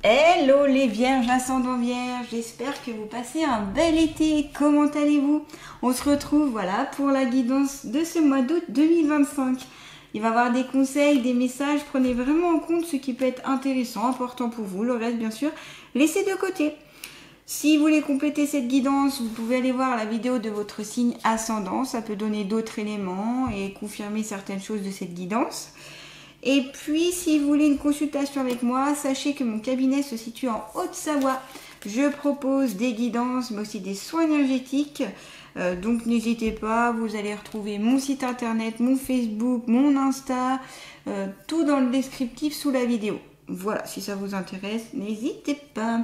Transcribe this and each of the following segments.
Hello les vierges, ascendant vierge, j'espère que vous passez un bel été. Comment allez-vous? On se retrouve voilà pour la guidance de ce mois d'août 2025. Il va y avoir des conseils, des messages, prenez vraiment en compte ce qui peut être intéressant, important pour vous. Le reste bien sûr, laissez de côté. Si vous voulez compléter cette guidance, vous pouvez aller voir la vidéo de votre signe ascendant, ça peut donner d'autres éléments et confirmer certaines choses de cette guidance. Et puis, si vous voulez une consultation avec moi, sachez que mon cabinet se situe en Haute-Savoie. Je propose des guidances, mais aussi des soins énergétiques. Donc, n'hésitez pas, vous allez retrouver mon site internet, mon Facebook, mon Insta, tout dans le descriptif sous la vidéo. Voilà, si ça vous intéresse, n'hésitez pas.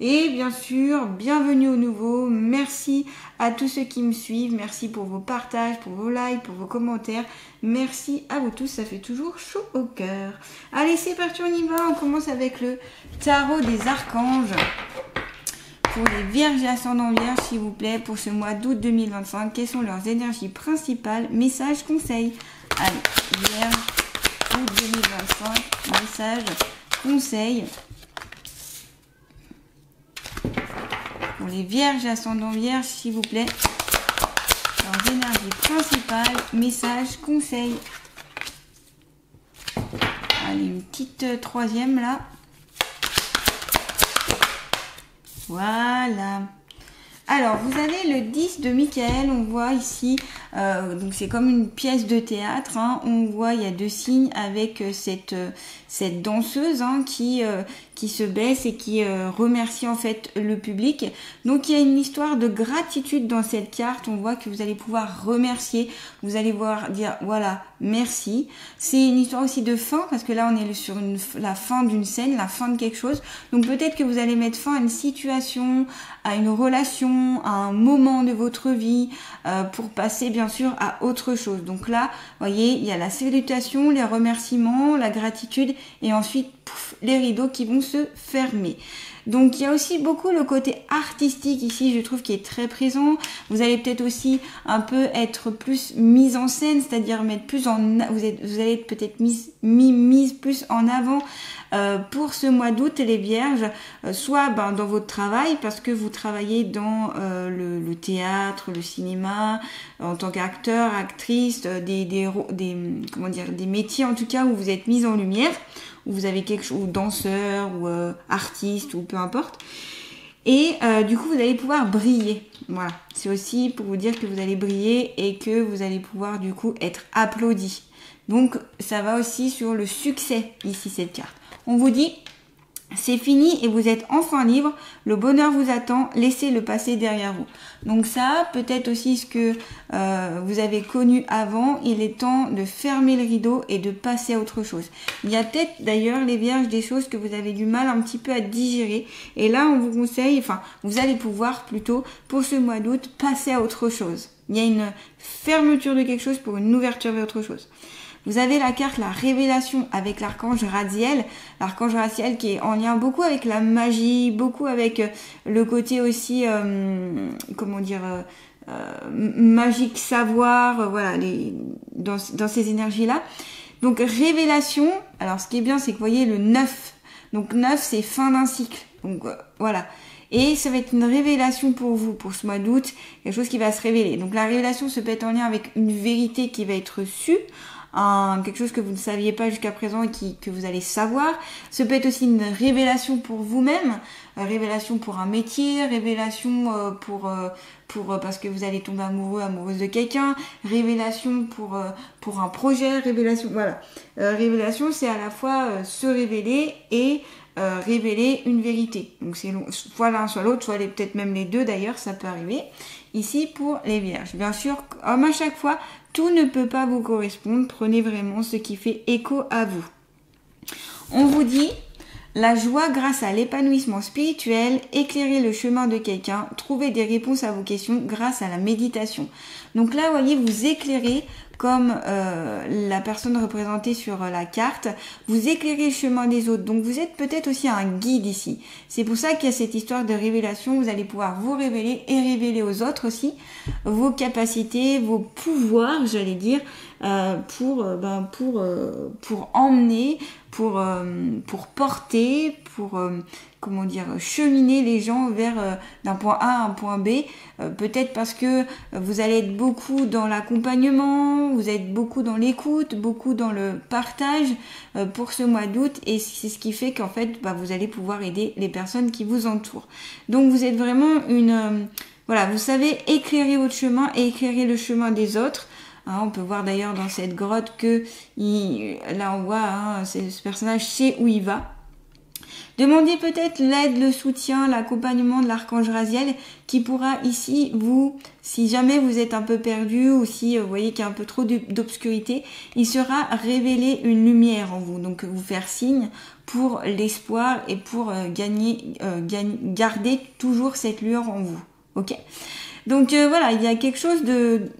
Et bien sûr, bienvenue au nouveau. Merci à tous ceux qui me suivent. Merci pour vos partages, pour vos likes, pour vos commentaires. Merci à vous tous, ça fait toujours chaud au cœur. Allez, c'est parti, on y va. On commence avec le tarot des archanges. Pour les vierges et ascendants vierges, s'il vous plaît, pour ce mois d'août 2025, quelles sont leurs énergies principales? Messages, conseils. Allez, vierge, août 2025, messages, conseils. Pour les vierges et ascendants vierges, s'il vous plaît, leurs énergies principales, messages, conseils. Allez, une petite troisième là. Voilà. Alors, vous avez le 10 de Michael, on voit ici, donc c'est comme une pièce de théâtre, hein, on voit il y a deux signes avec cette danseuse hein, qui se baisse et qui remercie en fait le public. Donc il y a une histoire de gratitude dans cette carte, on voit que vous allez pouvoir remercier, vous allez voir dire voilà, merci. C'est une histoire aussi de fin, parce que là on est sur la fin d'une scène, la fin de quelque chose, donc peut-être que vous allez mettre fin à une situation, à une relation, à un moment de votre vie, pour passer bien sûr à autre chose. Donc là, vous voyez, il y a la salutation, les remerciements, la gratitude, et ensuite, pouf, les rideaux qui vont se fermer. Donc il y a aussi beaucoup le côté artistique ici, je trouve, qui est très présent. Vous allez peut-être aussi un peu être plus mise en scène, c'est-à-dire mettre plus en, vous allez être peut-être mise plus en avant pour ce mois d'août, les vierges, soit dans votre travail, parce que vous travaillez dans le théâtre, le cinéma, en tant qu'acteur, actrice, comment dire, des métiers en tout cas où vous êtes mise en lumière, où vous avez quelque chose, ou danseur, ou artiste, ou peu importe. Et du coup, vous allez pouvoir briller. Voilà. C'est aussi pour vous dire que vous allez briller et que vous allez pouvoir du coup être applaudi. Donc, ça va aussi sur le succès, ici, cette carte. On vous dit, c'est fini et vous êtes enfin libre, le bonheur vous attend, laissez le passé derrière vous. Donc ça, peut-être aussi ce que vous avez connu avant, il est temps de fermer le rideau et de passer à autre chose. Il y a peut-être d'ailleurs, les vierges, des choses que vous avez du mal un petit peu à digérer. Et là, on vous conseille, enfin, vous allez pouvoir plutôt, pour ce mois d'août, passer à autre chose. Il y a une fermeture de quelque chose pour une ouverture vers autre chose. Vous avez la carte, la révélation avec l'archange Raziel. L'archange Raziel qui est en lien beaucoup avec la magie, beaucoup avec le côté aussi, comment dire, magique savoir, voilà, dans ces énergies-là. Donc révélation, alors ce qui est bien, c'est que vous voyez le 9. Donc 9, c'est fin d'un cycle. Donc voilà. Et ça va être une révélation pour vous, pour ce mois d'août, quelque chose qui va se révéler. Donc la révélation se peut être en lien avec une vérité qui va être reçue, quelque chose que vous ne saviez pas jusqu'à présent et que vous allez savoir. Ce peut être aussi une révélation pour vous-même, révélation pour un métier, révélation parce que vous allez tomber amoureux, amoureuse de quelqu'un, révélation pour un projet, révélation, voilà. Révélation, c'est à la fois se révéler et révéler une vérité. Donc c'est soit l'un soit l'autre, soit peut-être même les deux d'ailleurs, ça peut arriver. Ici pour les vierges. Bien sûr, comme à chaque fois, tout ne peut pas vous correspondre. Prenez vraiment ce qui fait écho à vous. On vous dit la joie grâce à l'épanouissement spirituel, éclairer le chemin de quelqu'un, trouver des réponses à vos questions grâce à la méditation. Donc là, vous voyez, vous éclairez comme la personne représentée sur la carte, vous éclairez le chemin des autres. Donc vous êtes peut-être aussi un guide ici. C'est pour ça qu'il y a cette histoire de révélation. Vous allez pouvoir vous révéler et révéler aux autres aussi vos capacités, vos pouvoirs, j'allais dire, pour emmener, pour porter, pour comment dire, cheminer les gens vers d'un point A à un point B. Peut-être parce que vous allez être beaucoup dans l'accompagnement, vous êtes beaucoup dans l'écoute, beaucoup dans le partage pour ce mois d'août, et c'est ce qui fait qu'en fait vous allez pouvoir aider les personnes qui vous entourent. Donc vous êtes vraiment voilà, vous savez éclairer votre chemin et éclairer le chemin des autres. On peut voir d'ailleurs dans cette grotte que là on voit ce personnage sait où il va. Demandez peut-être l'aide, le soutien, l'accompagnement de l'archange Raziel qui pourra ici si jamais vous êtes un peu perdu ou si vous voyez qu'il y a un peu trop d'obscurité, il sera révéler une lumière en vous, donc vous faire signe pour l'espoir et pour garder toujours cette lueur en vous. Ok ? Donc voilà, il y a quelque chose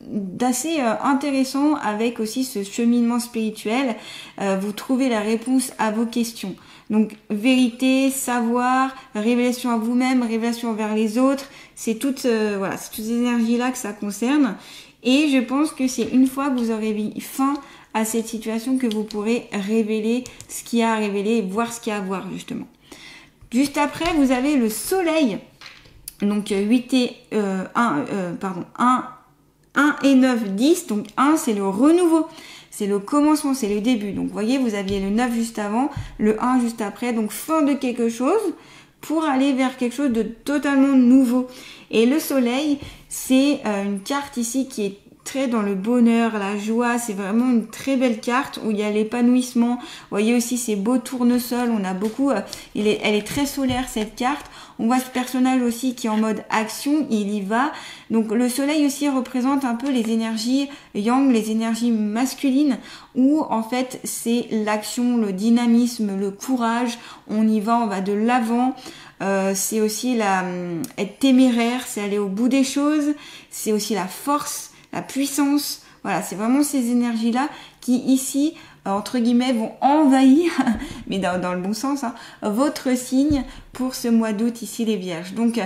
d'assez intéressant avec aussi ce cheminement spirituel. Vous trouvez la réponse à vos questions. Donc vérité, savoir, révélation à vous-même, révélation vers les autres, c'est toutes ces énergies-là que ça concerne. Et je pense que c'est une fois que vous aurez mis fin à cette situation que vous pourrez révéler ce qu'il y a à révéler et voir ce qu'il y a à voir justement. Juste après, vous avez le soleil. Donc 1 et 9, 10. Donc 1, c'est le renouveau. C'est le commencement, c'est le début. Donc vous voyez, vous aviez le 9 juste avant, le 1 juste après. Donc fin de quelque chose pour aller vers quelque chose de totalement nouveau. Et le soleil, c'est une carte ici qui est très dans le bonheur, la joie. C'est vraiment une très belle carte où il y a l'épanouissement. Vous voyez aussi ces beaux tournesols. On a beaucoup, elle est très solaire cette carte. On voit ce personnage aussi qui est en mode action, il y va. Donc le soleil aussi représente un peu les énergies yang, les énergies masculines, où en fait c'est l'action, le dynamisme, le courage. On y va, on va de l'avant. C'est aussi être téméraire, c'est aller au bout des choses. C'est aussi la force, la puissance. Voilà, c'est vraiment ces énergies-là qui ici, entre guillemets, vont envahir, mais dans le bon sens, votre signe pour ce mois d'août ici les Vierges. Donc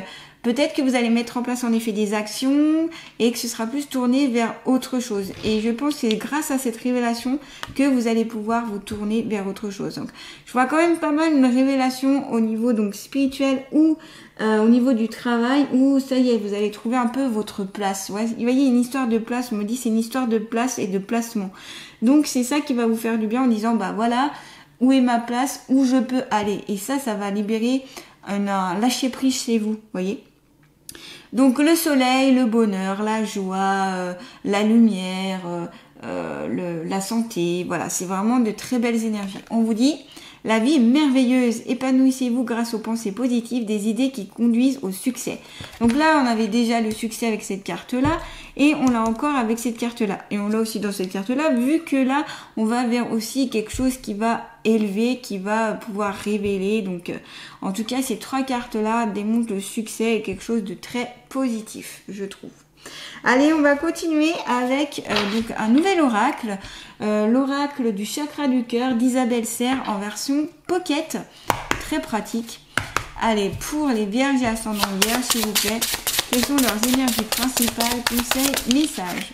peut-être que vous allez mettre en place en effet des actions et que ce sera plus tourné vers autre chose. Et je pense que c'est grâce à cette révélation que vous allez pouvoir vous tourner vers autre chose. Donc je vois quand même pas mal une révélation au niveau donc spirituel ou au niveau du travail où ça y est, vous allez trouver un peu votre place. Ouais, vous voyez, une histoire de place, on me dit c'est une histoire de place et de placement. Donc c'est ça qui va vous faire du bien en disant voilà, où est ma place, où je peux aller. Et ça va libérer un lâcher prise chez vous, voyez. Donc le soleil, le bonheur, la joie, la lumière, la santé, voilà, c'est vraiment de très belles énergies. On vous dit, la vie est merveilleuse, épanouissez-vous grâce aux pensées positives, des idées qui conduisent au succès. Donc là, on avait déjà le succès avec cette carte-là, et on l'a encore avec cette carte-là. Et on l'a aussi dans cette carte-là, vu que là, on va vers aussi quelque chose qui va élever, qui va pouvoir révéler. Donc, en tout cas, ces trois cartes-là démontrent le succès et quelque chose de très positif, je trouve. Allez, on va continuer avec donc un nouvel oracle, l'oracle du chakra du cœur d'Isabelle Serre en version pocket, très pratique. Allez, pour les vierges et ascendants vierges, s'il vous plaît, quelles sont leurs énergies principales, conseils, messages?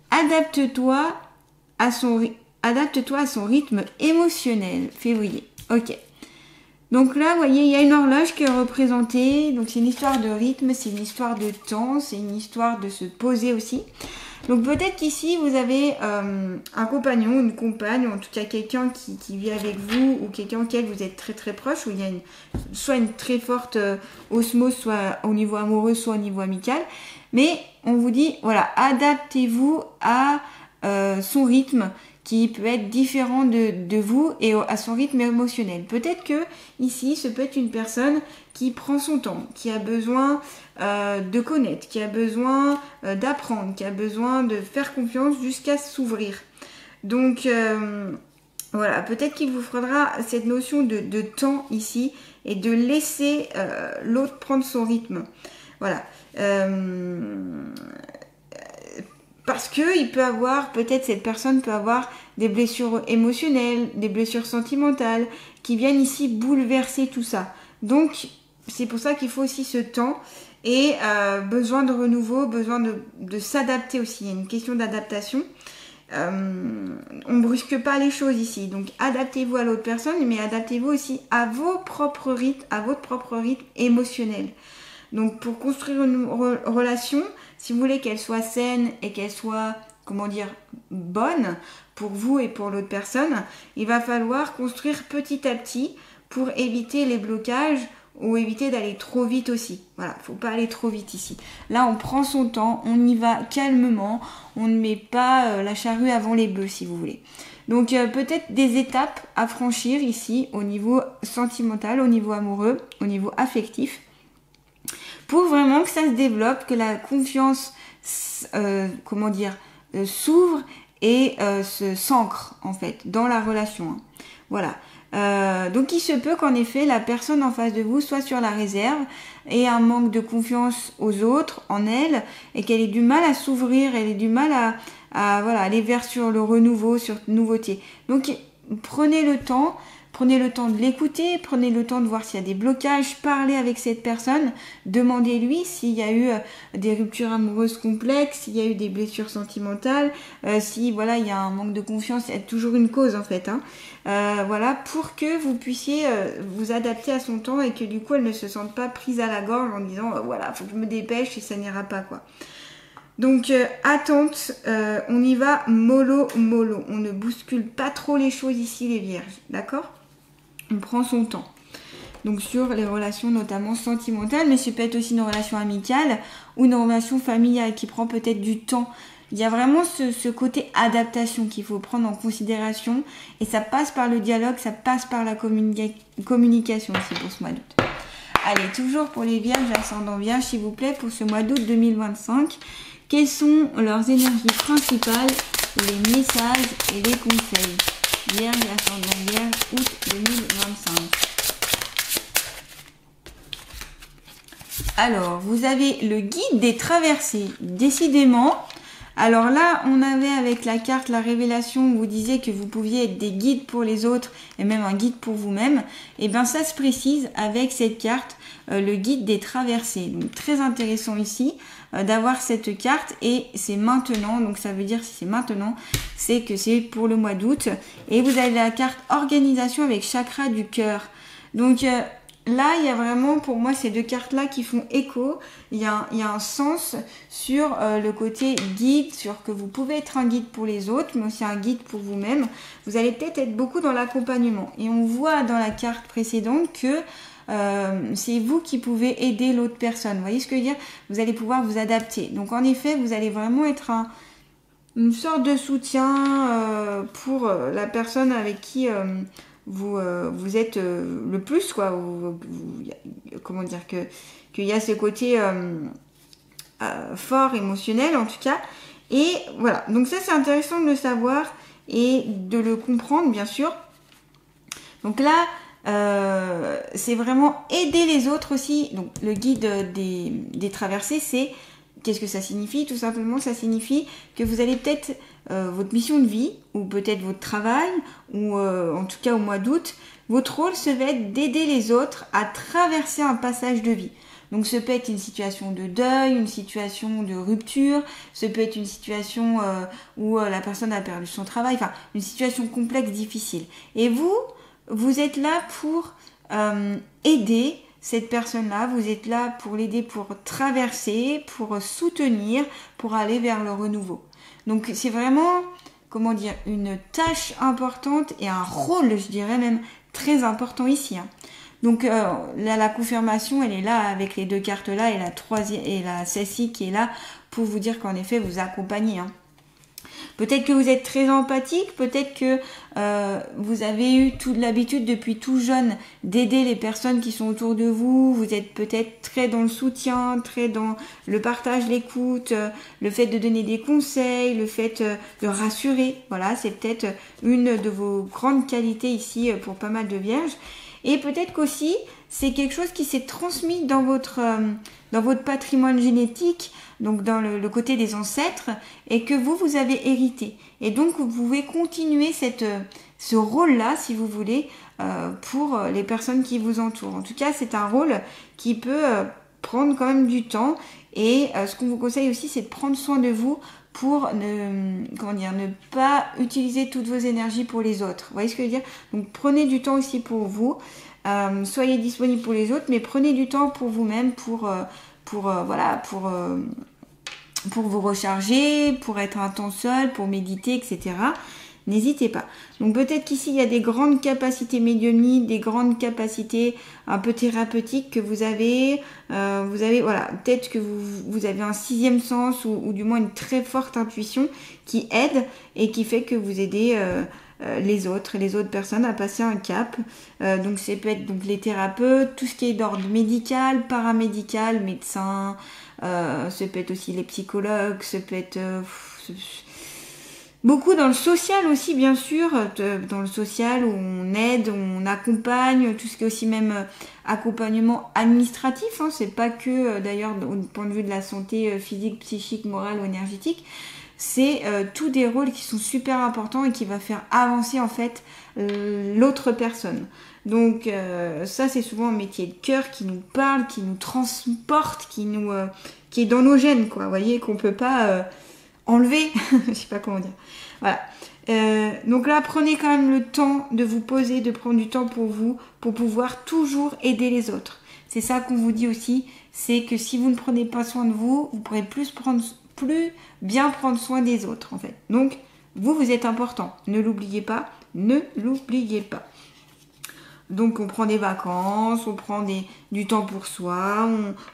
Adapte-toi à son rythme émotionnel, février. Ok. Donc là, vous voyez, il y a une horloge qui est représentée. Donc c'est une histoire de rythme, c'est une histoire de temps, c'est une histoire de se poser aussi. Donc peut-être qu'ici, vous avez un compagnon, une compagne, ou en tout cas quelqu'un qui vit avec vous, ou quelqu'un auquel vous êtes très très proche, où il y a soit une très forte osmose, soit au niveau amoureux, soit au niveau amical. Mais on vous dit, voilà, adaptez-vous à son rythme, qui peut être différent de vous et à son rythme émotionnel. Peut-être que ici, ce peut être une personne qui prend son temps, qui a besoin de connaître, qui a besoin d'apprendre, qui a besoin de faire confiance jusqu'à s'ouvrir. Donc voilà, peut-être qu'il vous faudra cette notion de temps ici et de laisser l'autre prendre son rythme. Voilà. parce que il peut avoir, peut-être cette personne peut avoir des blessures émotionnelles, des blessures sentimentales qui viennent ici bouleverser tout ça. Donc c'est pour ça qu'il faut aussi ce temps et besoin de renouveau, besoin de s'adapter aussi. Il y a une question d'adaptation. On ne brusque pas les choses ici. Donc adaptez-vous à l'autre personne, mais adaptez-vous aussi à vos propres rythmes, à votre propre rythme émotionnel. Donc pour construire une relation, si vous voulez qu'elle soit saine et qu'elle soit, comment dire, bonne pour vous et pour l'autre personne, il va falloir construire petit à petit pour éviter les blocages ou éviter d'aller trop vite aussi. Voilà, faut pas aller trop vite ici. Là, on prend son temps, on y va calmement, on ne met pas la charrue avant les bœufs, si vous voulez. Donc peut-être des étapes à franchir ici au niveau sentimental, au niveau amoureux, au niveau affectif, pour vraiment que ça se développe, que la confiance, s'ouvre et s'ancre en fait dans la relation. Hein. Voilà. Donc il se peut qu'en effet la personne en face de vous soit sur la réserve et un manque de confiance aux autres, en elle, et qu'elle ait du mal à s'ouvrir, elle ait du mal à aller vers sur le renouveau, sur nouveauté. Donc prenez le temps de l'écouter, prenez le temps de voir s'il y a des blocages, parlez avec cette personne, demandez-lui s'il y a eu des ruptures amoureuses complexes, s'il y a eu des blessures sentimentales, si voilà il y a un manque de confiance, il y a toujours une cause en fait, hein. Pour que vous puissiez vous adapter à son temps et que du coup elle ne se sente pas prise à la gorge en disant faut que je me dépêche et ça n'ira pas quoi. Donc attente, on y va mollo, on ne bouscule pas trop les choses ici les vierges, d'accord? On prend son temps. Donc sur les relations notamment sentimentales, mais ça peut être aussi une relation amicale ou une relation familiale qui prend peut-être du temps. Il y a vraiment ce côté adaptation qu'il faut prendre en considération et ça passe par le dialogue, ça passe par la communication aussi pour ce mois d'août. Allez, toujours pour les vierges, ascendant vierge, s'il vous plaît, pour ce mois d'août 2025. Quelles sont leurs énergies principales, les messages et les conseils? Vierge, ascendant vierge, août 2025. Alors, vous avez le guide des traversées. Décidément, alors là, on avait avec la carte la révélation où vous disiez que vous pouviez être des guides pour les autres et même un guide pour vous-même. Et bien ça se précise avec cette carte, le guide des traversées. Donc très intéressant ici d'avoir cette carte et c'est maintenant. Donc ça veut dire si c'est maintenant, c'est que c'est pour le mois d'août. Et vous avez la carte organisation avec chakra du cœur. Donc là, il y a vraiment pour moi ces deux cartes-là qui font écho. Il y a un sens sur le côté guide, sur que vous pouvez être un guide pour les autres, mais aussi un guide pour vous-même. Vous allez peut-être être beaucoup dans l'accompagnement. Et on voit dans la carte précédente que c'est vous qui pouvez aider l'autre personne. Vous voyez ce que je veux dire? Vous allez pouvoir vous adapter. Donc en effet, vous allez vraiment être une sorte de soutien pour la personne avec qui... vous êtes le plus quoi, comment dire qu'il y a ce côté fort émotionnel en tout cas et voilà, donc ça c'est intéressant de le savoir et de le comprendre bien sûr. Donc là c'est vraiment aider les autres aussi. Donc le guide des traversées, c'est qu'est-ce que ça signifie? Tout simplement, ça signifie que vous allez peut-être votre mission de vie, ou peut-être votre travail, ou en tout cas au mois d'août, votre rôle se va être d'aider les autres à traverser un passage de vie. Donc ça peut être une situation de deuil, une situation de rupture, ça peut être une situation où la personne a perdu son travail, enfin une situation complexe, difficile. Et vous êtes là pour aider cette personne-là, vous êtes là pour l'aider, pour traverser, pour soutenir, pour aller vers le renouveau. Donc c'est vraiment, comment dire, une tâche importante et un rôle, je dirais même, très important ici. Hein. Donc là, la confirmation, elle est là avec les deux cartes-là et la troisième et la celle-ci qui est là pour vous dire qu'en effet, vous accompagnez. Hein. Peut-être que vous êtes très empathique, peut-être que vous avez eu toute l'habitude depuis tout jeune d'aider les personnes qui sont autour de vous. Vous êtes peut-être très dans le soutien, très dans le partage, l'écoute, le fait de donner des conseils, le fait de rassurer. Voilà, c'est peut-être une de vos grandes qualités ici pour pas mal de vierges. Et peut-être qu'aussi, c'est quelque chose qui s'est transmis dans votre patrimoine génétique, donc dans le côté des ancêtres, et que vous avez hérité. Et donc, vous pouvez continuer ce rôle-là, si vous voulez, pour les personnes qui vous entourent. En tout cas, c'est un rôle qui peut prendre quand même du temps. Et ce qu'on vous conseille aussi, c'est de prendre soin de vous pour ne pas utiliser toutes vos énergies pour les autres. Vous voyez ce que je veux dire? Donc, prenez du temps aussi pour vous. Soyez disponible pour les autres, mais prenez du temps pour vous-même, pour vous recharger, pour être un temps seul, pour méditer, etc. N'hésitez pas. Donc peut-être qu'ici, il y a des grandes capacités médiumniques, des grandes capacités un peu thérapeutiques que vous avez. Peut-être que vous avez un sixième sens ou du moins une très forte intuition qui aide et qui fait que vous aidez les autres personnes à passer un cap. Donc ça peut être donc, les thérapeutes, tout ce qui est d'ordre médical, paramédical, médecin, ça peut être aussi les psychologues, ça peut être... beaucoup dans le social aussi, bien sûr, dans le social où on aide, on accompagne, tout ce qui est aussi même accompagnement administratif, hein, c'est pas que d'ailleurs au point de vue de la santé physique, psychique, morale ou énergétique, c'est tous des rôles qui sont super importants et qui va faire avancer en fait l'autre personne. Donc ça c'est souvent un métier de cœur qui nous parle, qui nous transporte, qui est dans nos gènes, quoi, vous voyez, qu'on peut pas... enlever, je sais pas comment dire. Voilà. Donc là, prenez quand même le temps de vous poser, de prendre du temps pour vous, pour pouvoir toujours aider les autres. C'est ça qu'on vous dit aussi, c'est que si vous ne prenez pas soin de vous, vous pourrez plus bien prendre soin des autres, en fait. Donc, vous êtes important. Ne l'oubliez pas, ne l'oubliez pas. Donc on prend des vacances, on prend du temps pour soi,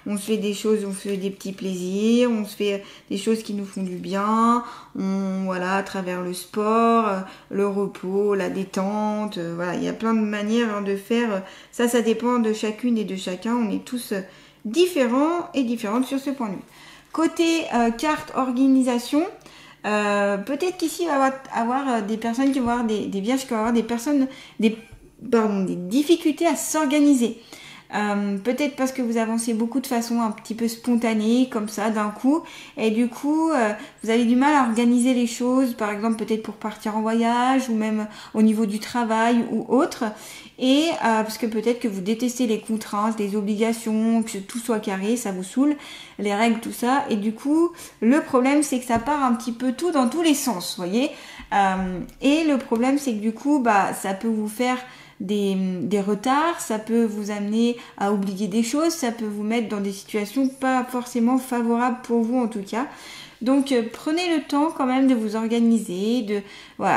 on se fait des choses, on se fait des petits plaisirs, on se fait des choses qui nous font du bien, à travers le sport, le repos, la détente, il y a plein de manières de faire. Ça dépend de chacune et de chacun, on est tous différents et différentes sur ce point de vue. Côté carte organisation, peut-être qu'ici il va y avoir des personnes qui vont avoir des vierges, qui vont avoir des difficultés à s'organiser. Peut-être parce que vous avancez beaucoup de façon un petit peu spontanée, comme ça, d'un coup, et du coup, vous avez du mal à organiser les choses, par exemple, peut-être pour partir en voyage, ou même au niveau du travail, ou autre, et parce que peut-être que vous détestez les contraintes, les obligations, que tout soit carré, ça vous saoule, les règles, tout ça, et du coup, le problème, c'est que ça part un petit peu tout dans tous les sens, vous voyez, et le problème, c'est que du coup, ça peut vous faire des retards, ça peut vous amener à oublier des choses, ça peut vous mettre dans des situations pas forcément favorables pour vous en tout cas. Donc prenez le temps quand même de vous organiser,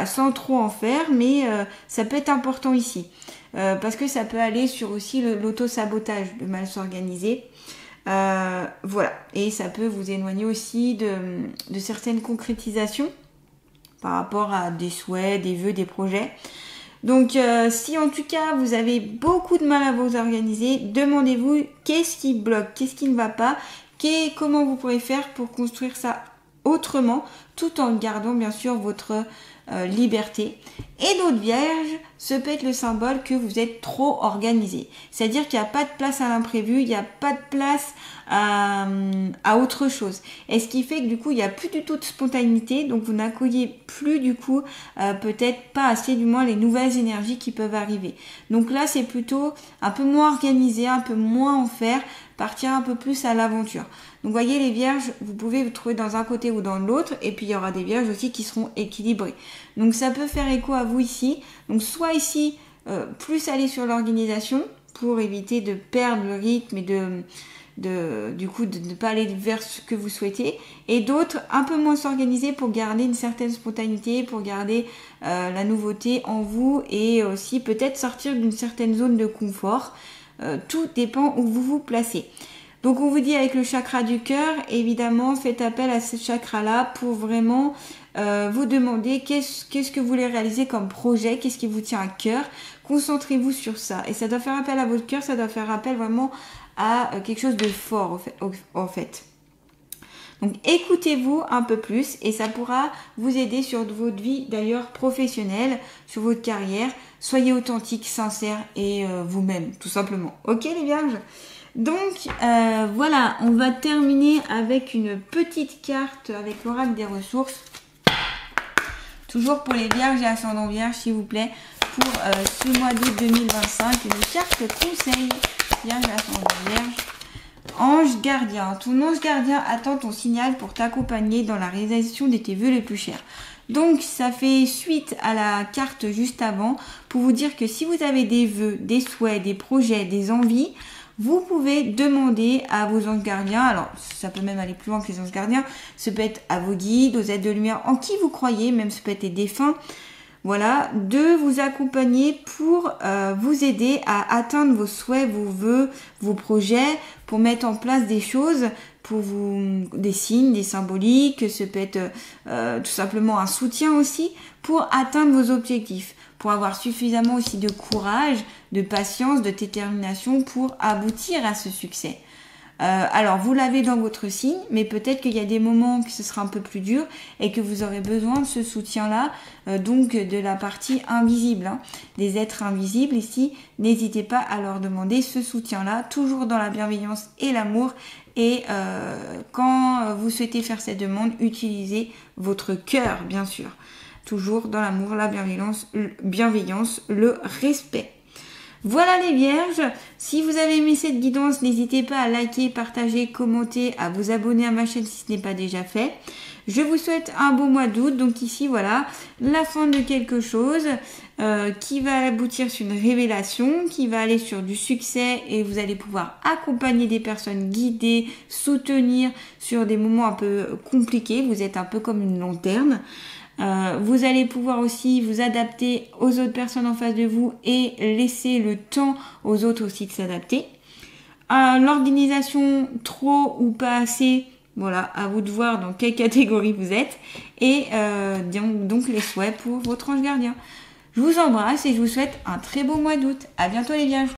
sans trop en faire, mais ça peut être important ici. Parce que ça peut aller sur aussi l'auto-sabotage, de mal s'organiser. Et ça peut vous éloigner aussi de certaines concrétisations par rapport à des souhaits, des vœux, des projets. Donc si en tout cas vous avez beaucoup de mal à vous organiser, demandez-vous qu'est-ce qui bloque, qu'est-ce qui ne va pas, comment vous pourrez faire pour construire ça autrement, tout en gardant bien sûr votre liberté. Et d'autres vierges, ce peut être le symbole que vous êtes trop organisé. C'est-à-dire qu'il n'y a pas de place à l'imprévu, il n'y a pas de place à autre chose. Et ce qui fait que du coup, il n'y a plus du tout de spontanéité, donc vous n'accueillez plus du coup, peut-être pas assez du moins les nouvelles énergies qui peuvent arriver. Donc là, c'est plutôt un peu moins organisé, un peu moins en faire, partir un peu plus à l'aventure. Donc voyez les vierges, vous pouvez vous trouver dans un côté ou dans l'autre, et puis il y aura des vierges aussi qui seront équilibrées. Donc ça peut faire écho à vous ici. Donc soit ici, plus aller sur l'organisation pour éviter de perdre le rythme et de ne pas aller vers ce que vous souhaitez, et d'autres un peu moins s'organiser pour garder une certaine spontanéité, pour garder la nouveauté en vous, et aussi peut-être sortir d'une certaine zone de confort. Tout dépend où vous vous placez. Donc on vous dit avec le chakra du cœur, évidemment faites appel à ce chakra-là pour vraiment vous demander qu'est-ce que vous voulez réaliser comme projet, qu'est-ce qui vous tient à cœur. Concentrez-vous sur ça, et ça doit faire appel à votre cœur, ça doit faire appel vraiment à quelque chose de fort en fait. Donc écoutez-vous un peu plus et ça pourra vous aider sur votre vie d'ailleurs professionnelle, sur votre carrière. Soyez authentique, sincère et vous-même, tout simplement. Ok les vierges? Donc voilà, on va terminer avec une petite carte avec l'oracle des ressources. Toujours pour les vierges et ascendants vierges, s'il vous plaît, pour ce mois d'août 2025. Une carte conseil, vierge et ascendant vierge. Ange gardien. Ton ange gardien attend ton signal pour t'accompagner dans la réalisation de tes vœux les plus chers. Donc, ça fait suite à la carte juste avant pour vous dire que si vous avez des vœux, des souhaits, des projets, des envies, vous pouvez demander à vos anges gardiens, alors ça peut même aller plus loin que les anges gardiens, ça peut être à vos guides, aux aides de lumière, en qui vous croyez, même ça peut être des défunts, voilà, de vous accompagner pour vous aider à atteindre vos souhaits, vos vœux, vos projets, pour mettre en place des choses, pour vous, des signes, des symboliques, ça peut être tout simplement un soutien aussi, pour atteindre vos objectifs, pour avoir suffisamment aussi de courage, de patience, de détermination pour aboutir à ce succès. Alors, vous l'avez dans votre signe, mais peut-être qu'il y a des moments que ce sera un peu plus dur et que vous aurez besoin de ce soutien-là, donc de la partie invisible, hein, des êtres invisibles ici. N'hésitez pas à leur demander ce soutien-là, toujours dans la bienveillance et l'amour. Et quand vous souhaitez faire cette demande, utilisez votre cœur, bien sûr. Toujours dans l'amour, la bienveillance, le respect. Voilà les vierges, si vous avez aimé cette guidance, n'hésitez pas à liker, partager, commenter, à vous abonner à ma chaîne si ce n'est pas déjà fait. Je vous souhaite un beau mois d'août, donc ici voilà, la fin de quelque chose qui va aboutir sur une révélation, qui va aller sur du succès et vous allez pouvoir accompagner des personnes, guider, soutenir sur des moments un peu compliqués, vous êtes un peu comme une lanterne. Vous allez pouvoir aussi vous adapter aux autres personnes en face de vous et laisser le temps aux autres aussi de s'adapter. L'organisation trop ou pas assez, voilà, à vous de voir dans quelle catégorie vous êtes. Et donc les souhaits pour votre ange gardien. Je vous embrasse et je vous souhaite un très beau mois d'août. À bientôt les vierges.